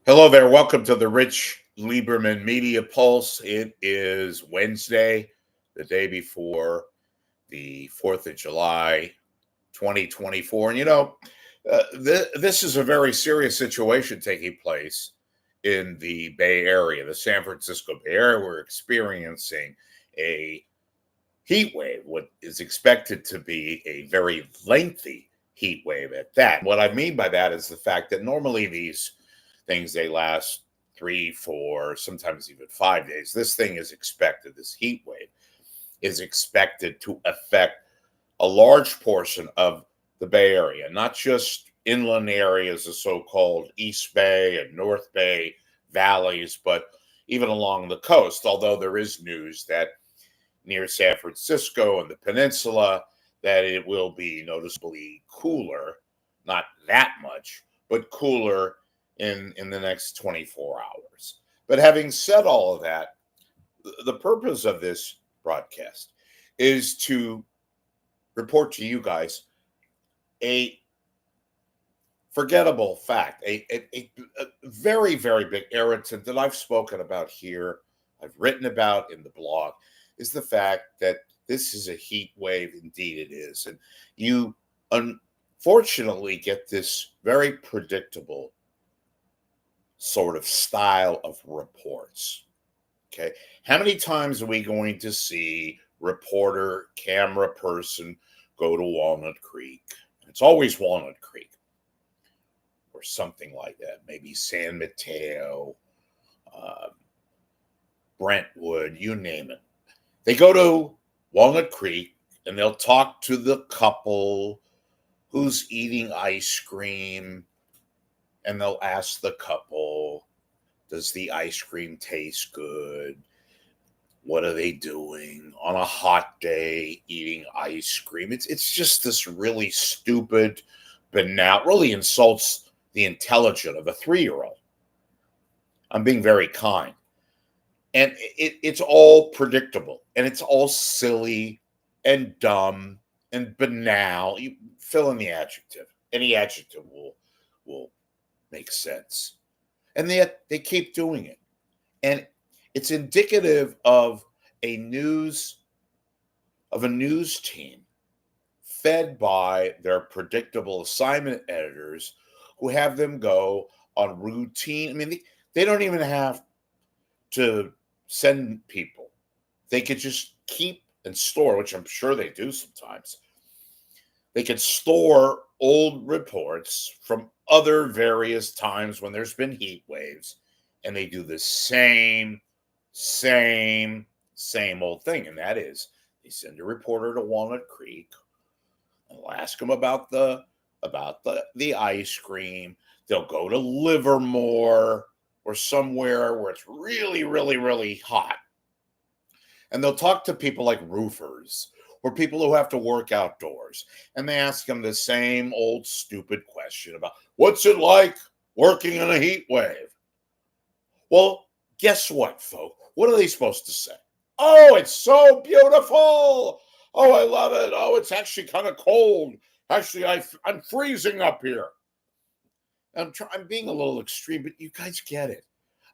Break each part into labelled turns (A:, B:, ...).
A: Hello there. Welcome to the Rich Lieberman Media Pulse. It is Wednesday, the day before the 4th of July, 2024. And this is a very serious situation taking place in the Bay Area, the San Francisco Bay Area. We're experiencing a heat wave, what is expected to be a very lengthy heat wave at that. What I mean by that is the fact that normally these things they last 3, 4, sometimes even 5 days. This thing is expected, this heat wave is expected to affect a large portion of the Bay Area, not just inland areas, the so-called East Bay and North Bay valleys, but even along the coast, although there is news that near San Francisco and the peninsula that it will be noticeably cooler, not that much, but cooler in the next 24 hours. But having said all of that, the purpose of this broadcast is to report to you guys a forgettable fact, a very, very big irritant that I've spoken about here, I've written about in the blog, is the fact that this is a heat wave. Indeed it is. And you unfortunately get this very predictable sort of style of reports. Okay. How many times are we going to see reporter, camera person go to Walnut Creek? It's always Walnut Creek or something like that. Maybe San Mateo, Brentwood, you name it. They go to Walnut Creek and they'll talk to the couple who's eating ice cream, and they'll ask the couple, does the ice cream taste good? What are they doing on a hot day eating ice cream? It's just this really stupid, banal, really insults the intelligence of a 3-year-old. I'm being very kind. And it's all predictable, and it's all silly and dumb and banal. You fill in the adjective. Any adjective will make sense. And yet they keep doing it. And it's indicative of a news team fed by their predictable assignment editors who have them go on routine. I mean, they don't even have to send people. They could just keep and store, which I'm sure they do sometimes. They could store old reports from other various times when there's been heat waves, and they do the same old thing. And that is, they send a reporter to Walnut Creek, and they'll ask them about the ice cream. They'll go to Livermore or somewhere where it's really, really, really hot. And they'll talk to people like roofers or people who have to work outdoors. And they ask them the same old stupid question about what's it like working in a heat wave? Well, guess what, folks? What are they supposed to say? Oh, it's so beautiful. Oh, I love it. Oh, it's actually kind of cold. Actually, I'm freezing up here. I'm being a little extreme, but you guys get it.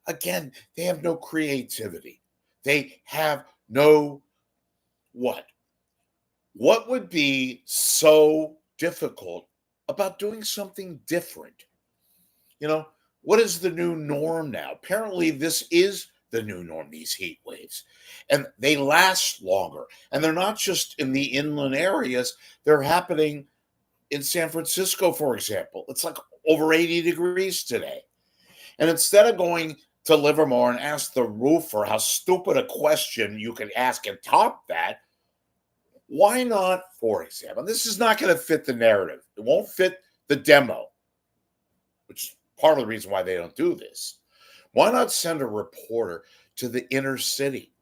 A: Again, they have no creativity. They have no what? What would be so difficult about doing something different? What is the new norm now? Apparently, this is the new norm, these heat waves. And they last longer. And they're not just in the inland areas, they're happening in San Francisco, for example. It's like over 80 degrees today. And instead of going to Livermore and ask the roofer how stupid a question you can ask and top that, why not, for example, this is not going to fit the narrative. It won't fit the demo, which is part of the reason why they don't do this. Why not send a reporter to the inner city,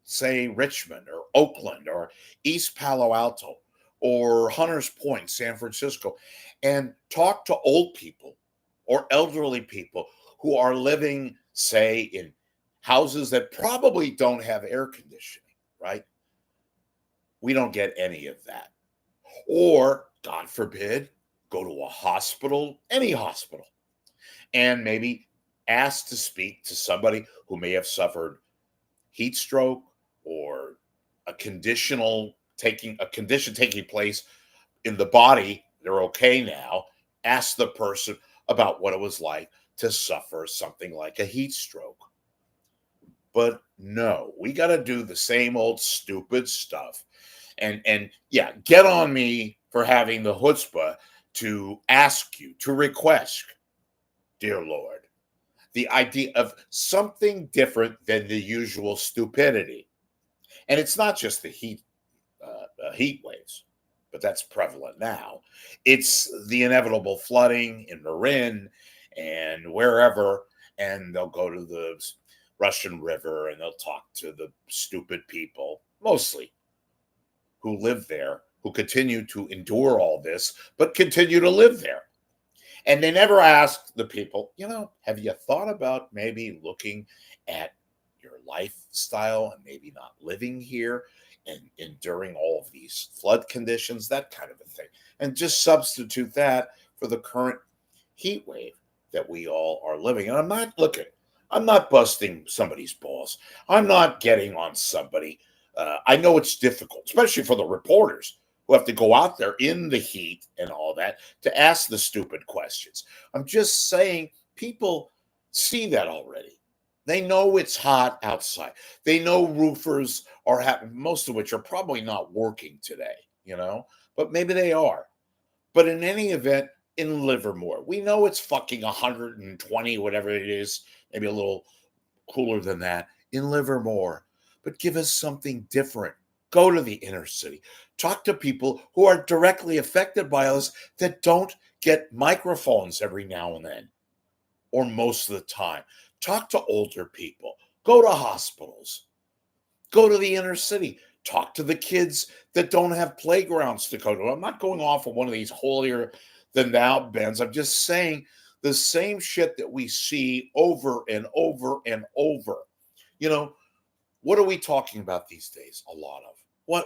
A: say Richmond or Oakland or East Palo Alto or Hunters Point, San Francisco, and talk to old people or elderly people who are living, say, in houses that probably don't have air conditioning, right? We don't get any of that. Or, God forbid, go to a hospital, any hospital, and maybe asked to speak to somebody who may have suffered heat stroke or a condition taking place in the body, they're okay now. Ask the person about what it was like to suffer something like a heat stroke. But no, we got to do the same old stupid stuff. And yeah, get on me for having the chutzpah to ask you, to request, dear Lord, the idea of something different than the usual stupidity. And it's not just the heat waves, but that's prevalent now. It's the inevitable flooding in Marin and wherever, and they'll go to the Russian River and they'll talk to the stupid people, mostly who live there, who continue to endure all this, but continue to live there. And they never ask the people, have you thought about maybe looking at your lifestyle and maybe not living here and enduring all of these flood conditions, that kind of a thing, and just substitute that for the current heat wave that we all are living. And I'm not busting somebody's balls. I'm not getting on somebody. I know it's difficult, especially for the reporters who have to go out there in the heat and all that to ask the stupid questions. I'm just saying people see that already. They know it's hot outside. They know roofers most of which are probably not working today, but maybe they are. But in any event, in Livermore, we know it's fucking 120, whatever it is, maybe a little cooler than that in Livermore. But give us something different. Go to the inner city. Talk to people who are directly affected by this that don't get microphones every now and then, or most of the time. Talk to older people. Go to hospitals. Go to the inner city. Talk to the kids that don't have playgrounds to go to. I'm not going off of one of these holier than thou bends. I'm just saying the same shit that we see over and over and over. What are we talking about these days? A lot of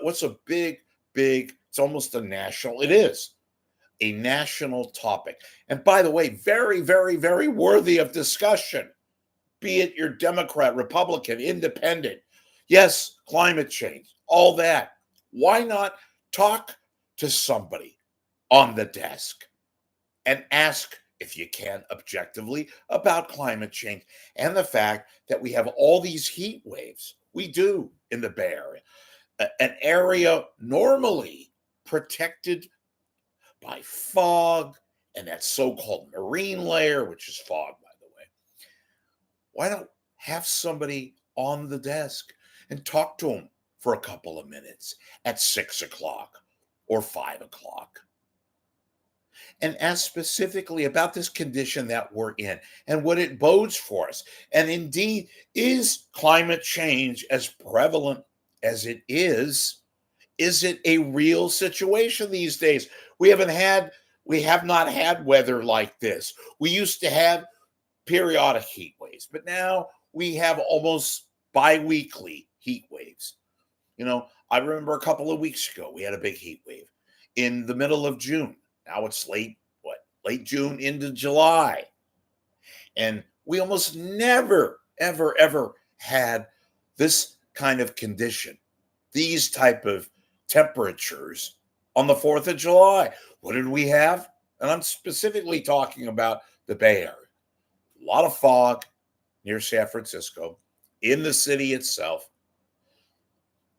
A: what's a big, it's almost it is a national topic. And by the way, very, very, very worthy of discussion, be it your Democrat, Republican, independent. Yes, climate change, all that. Why not talk to somebody on the desk and ask, if you can, objectively about climate change and the fact that we have all these heat waves. We do in the Bay Area, an area normally protected by fog and that so-called marine layer, which is fog, by the way. Why don't have somebody on the desk and talk to them for a couple of minutes at 6 o'clock or 5 o'clock? And ask specifically about this condition that we're in and what it bodes for us. And indeed, is climate change as prevalent as it is? Is it a real situation these days? We have not had weather like this. We used to have periodic heat waves, but now we have almost bi-weekly heat waves. I remember a couple of weeks ago, we had a big heat wave in the middle of June. Now it's late June into July. And we almost never, ever, ever had this kind of condition, these type of temperatures on the 4th of July. What did we have? And I'm specifically talking about the Bay Area. A lot of fog near San Francisco, in the city itself,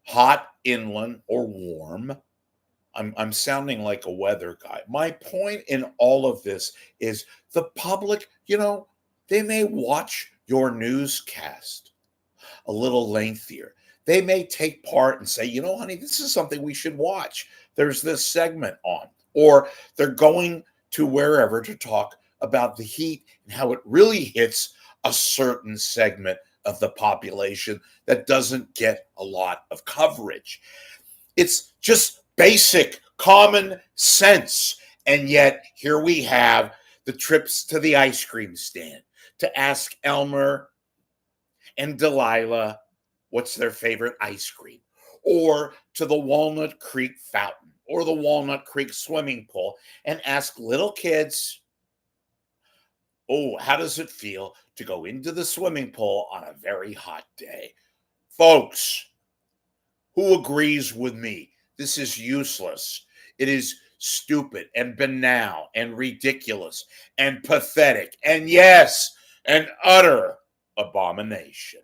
A: hot inland or warm. I'm sounding like a weather guy. My point in all of this is the public, they may watch your newscast a little lengthier. They may take part and say, honey, this is something we should watch. There's this segment on. Or they're going to wherever to talk about the heat and how it really hits a certain segment of the population that doesn't get a lot of coverage. It's just basic common sense. And yet here we have the trips to the ice cream stand to ask Elmer and Delilah what's their favorite ice cream, or to the Walnut Creek fountain or the Walnut Creek swimming pool and ask little kids Oh, how does it feel to go into the swimming pool on a very hot day? Folks, who agrees with me? This is useless. It is stupid and banal and ridiculous and pathetic and, yes, an utter abomination.